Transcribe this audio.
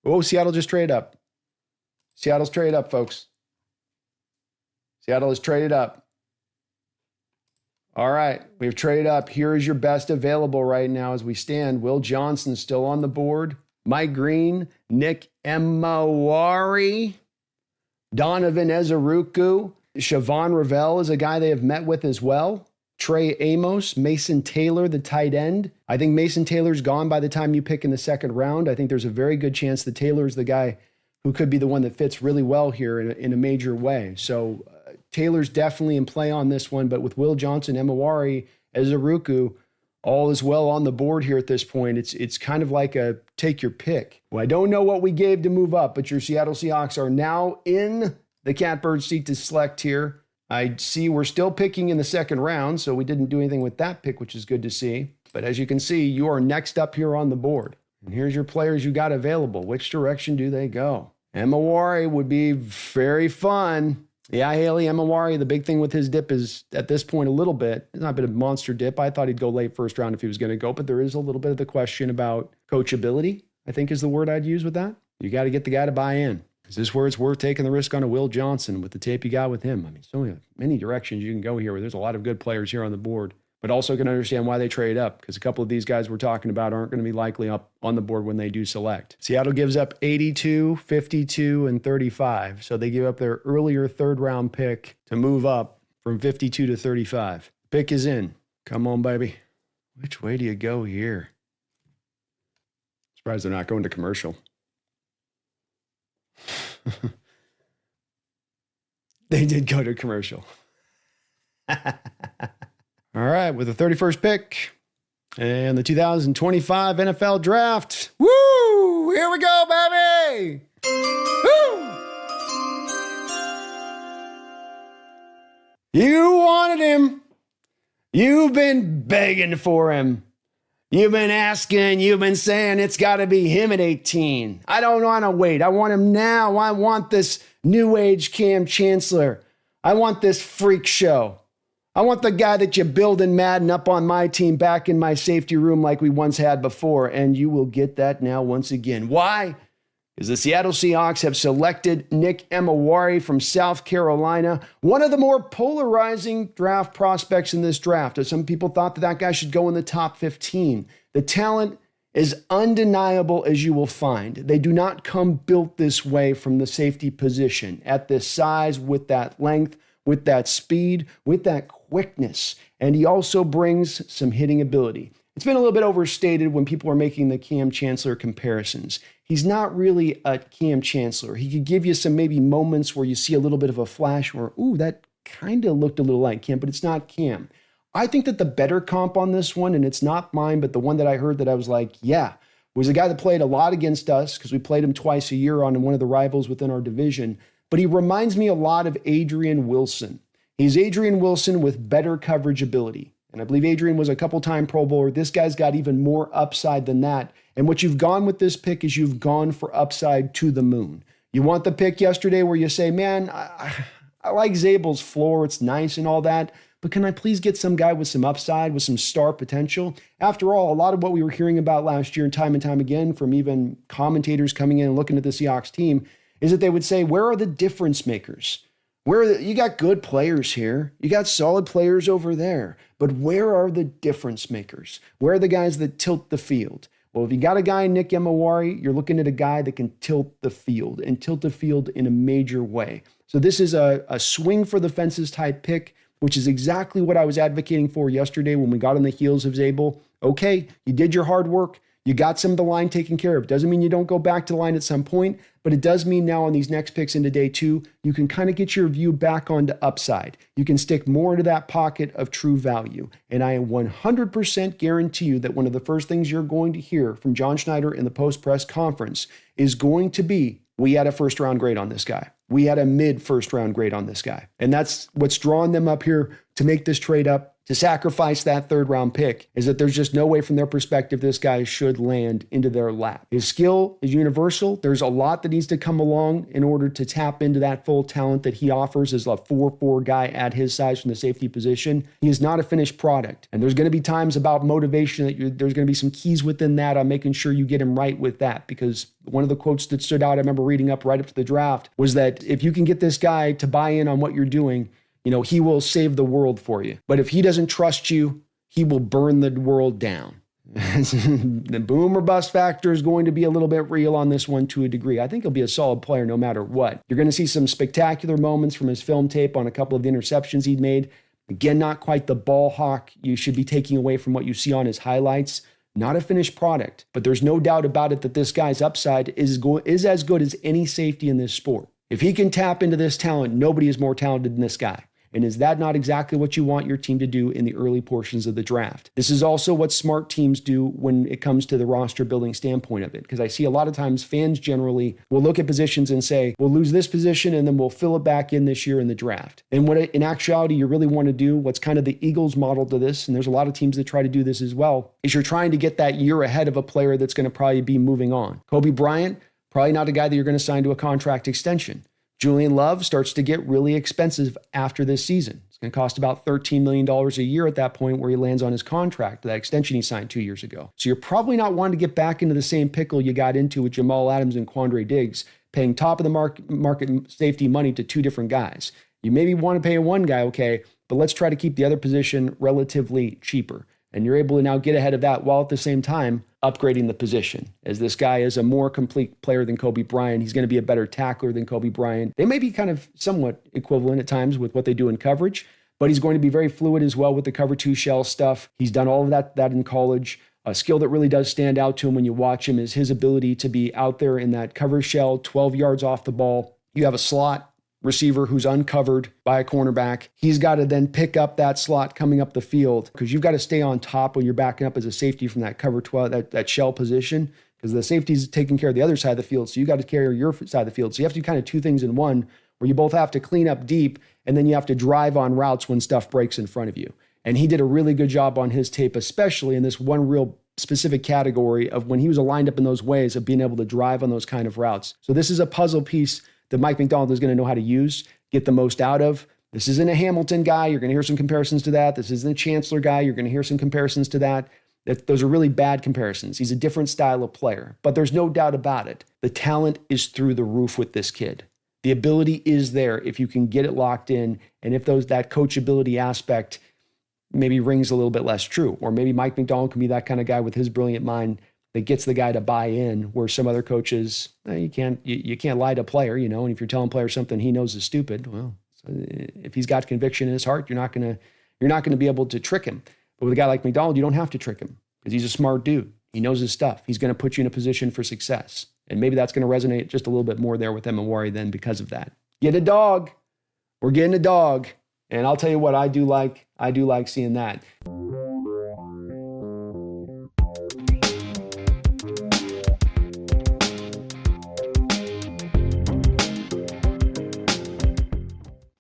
Oh, Seattle just traded up. Seattle's traded up, folks. Seattle has traded up. All right, we've traded up. Here is your best available right now as we stand. Will Johnson still on the board. Mike Green, Nick Emmanwori, Donovan Ezeruku, Siobhan Ravel is a guy they have met with as well. Trey Amos, Mason Taylor, the tight end. I think Mason Taylor's gone by the time you pick in the second round. I think there's a very good chance that Taylor's the guy who could be the one that fits really well here in a major way. So Taylor's definitely in play on this one, but with Will Johnson, Emmanwori, Ezeruku, all is well on the board here at this point. It's kind of like a take your pick. Well, I don't know what we gave to move up, but your Seattle Seahawks are now in the catbird seat to select here. I see we're still picking in the second round, so we didn't do anything with that pick, which is good to see. But as you can see, you are next up here on the board. And here's your players you got available. Which direction do they go? Emmanwori would be very fun. Yeah, Haley Emmanwori, the big thing with his dip is at this point a little bit. It's not been a monster dip. I thought he'd go late first round if he was going to go, but there is a little bit of the question about coachability, I think is the word I'd use with that. You got to get the guy to buy in. Is this where it's worth taking the risk on a Will Johnson with the tape you got with him? I mean, so many directions you can go here where there's a lot of good players here on the board, but also can understand why they trade up because a couple of these guys we're talking about aren't going to be likely up on the board when they do select. Seattle gives up 82, 52, and 35. So they give up their earlier third round pick to move up from 52 to 35. Pick is in. Come on, baby. Which way do you go here? Surprised they're not going to commercial. They did go to commercial. All right, with the 31st pick and the 2025 NFL Draft. Woo! Here we go, baby! Woo! You wanted him. You've been begging for him. You've been asking, you've been saying it's got to be him at 18. I don't want to wait. I want him now. I want this new age Cam Chancellor. I want this freak show. I want the guy that you build in Madden up on my team back in my safety room like we once had before. And you will get that now once again. Why? Because the Seattle Seahawks have selected Nick Emmanwori from South Carolina, one of the more polarizing draft prospects in this draft. Some people thought that guy should go in the top 15. The talent is undeniable as you will find. They do not come built this way from the safety position at this size, with that length, with that speed, with that quickness. And he also brings some hitting ability. It's been a little bit overstated when people are making the Cam Chancellor comparisons. He's not really a Cam Chancellor. He could give you some maybe moments where you see a little bit of a flash where, ooh, that kind of looked a little like Cam, but it's not Cam. I think that the better comp on this one, and it's not mine, but the one that I heard that I was like, yeah, was a guy that played a lot against us because we played him twice a year on one of the rivals within our division. But he reminds me a lot of Adrian Wilson. He's Adrian Wilson with better coverage ability. And I believe Adrian was a couple-time Pro Bowler. This guy's got even more upside than that. And what you've gone with this pick is you've gone for upside to the moon. You want the pick yesterday where you say, man, I like Zabel's floor. It's nice and all that. But can I please get some guy with some upside, with some star potential? After all, a lot of what we were hearing about last year and time again from even commentators coming in and looking at the Seahawks team is that they would say, where are the difference makers? You got good players here. You got solid players over there. But where are the difference makers? Where are the guys that tilt the field? Well, if you got a guy, Nick Emmanwori, you're looking at a guy that can tilt the field and tilt the field in a major way. So this is a swing for the fences type pick, which is exactly what I was advocating for yesterday when we got on the heels of Zabel. Okay, you did your hard work. You got some of the line taken care of. Doesn't mean you don't go back to the line at some point, but it does mean now on these next picks into day two, you can kind of get your view back onto upside. You can stick more into that pocket of true value. And I 100% guarantee you that one of the first things you're going to hear from John Schneider in the post-press conference is going to be, we had a first-round grade on this guy. We had a mid-first-round grade on this guy. And that's what's drawing them up here to make this trade up to sacrifice that third round pick is that there's just no way from their perspective this guy should land into their lap. His skill is universal. There's a lot that needs to come along in order to tap into that full talent that he offers as a 4'4" guy at his size from the safety position. He is not a finished product. And there's going to be times about motivation that there's going to be some keys within that on making sure you get him right with that, because one of the quotes that stood out, I remember reading up right up to the draft, was that if you can get this guy to buy in on what you're doing, he will save the world for you. But if he doesn't trust you, he will burn the world down. The boom or bust factor is going to be a little bit real on this one to a degree. I think he'll be a solid player no matter what. You're going to see some spectacular moments from his film tape on a couple of the interceptions he'd made. Again, not quite the ball hawk you should be taking away from what you see on his highlights. Not a finished product, but there's no doubt about it that this guy's upside is as good as any safety in this sport. If he can tap into this talent, nobody is more talented than this guy. And is that not exactly what you want your team to do in the early portions of the draft? This is also what smart teams do when it comes to the roster building standpoint of it. Because I see a lot of times fans generally will look at positions and say, we'll lose this position and then we'll fill it back in this year in the draft. And what in actuality you really want to do, what's kind of the Eagles model to this, and there's a lot of teams that try to do this as well, is you're trying to get that year ahead of a player that's going to probably be moving on. Kobe Bryant, probably not a guy that you're going to sign to a contract extension. Julian Love starts to get really expensive after this season. It's going to cost about $13 million a year at that point where he lands on his contract, that extension he signed 2 years ago. So you're probably not wanting to get back into the same pickle you got into with Jamal Adams and Quandre Diggs, paying top of the market safety money to two different guys. You maybe want to pay one guy, okay, but let's try to keep the other position relatively cheaper. And you're able to now get ahead of that while at the same time upgrading the position. As this guy is a more complete player than Kobe Bryant, he's going to be a better tackler than Kobe Bryant. They may be kind of somewhat equivalent at times with what they do in coverage, but he's going to be very fluid as well with the cover two shell stuff. He's done all of that in college. A skill that really does stand out to him when you watch him is his ability to be out there in that cover shell, 12 yards off the ball. You have a slot receiver who's uncovered by a cornerback. He's got to then pick up that slot coming up the field, because you've got to stay on top when you're backing up as a safety from that cover 12, that shell position, because the safety's taking care of the other side of the field. So you got to carry your side of the field. So you have to do kind of two things in one, where you both have to clean up deep and then you have to drive on routes when stuff breaks in front of you. And he did a really good job on his tape, especially in this one real specific category of when he was lined up in those ways of being able to drive on those kind of routes. So this is a puzzle piece that Mike McDonald is going to know how to use, get the most out of. This isn't a Hamilton guy. You're going to hear some comparisons to that. This isn't a Chancellor guy. You're going to hear some comparisons to that. Those are really bad comparisons. He's a different style of player, but there's no doubt about it. The talent is through the roof with this kid. The ability is there if you can get it locked in, and if that coachability aspect maybe rings a little bit less true, or maybe Mike McDonald can be that kind of guy with his brilliant mind that gets the guy to buy in, where some other coaches, you can't lie to a player, and if you're telling a player something he knows is stupid, well, if he's got conviction in his heart, you're not going to be able to trick him. But with a guy like McDonald, you don't have to trick him, because he's a smart dude. He knows his stuff. He's going to put you in a position for success. And maybe that's going to resonate just a little bit more there with Emmanwori then because of that. Get a dog. We're getting a dog. And I'll tell you what, I do like seeing that.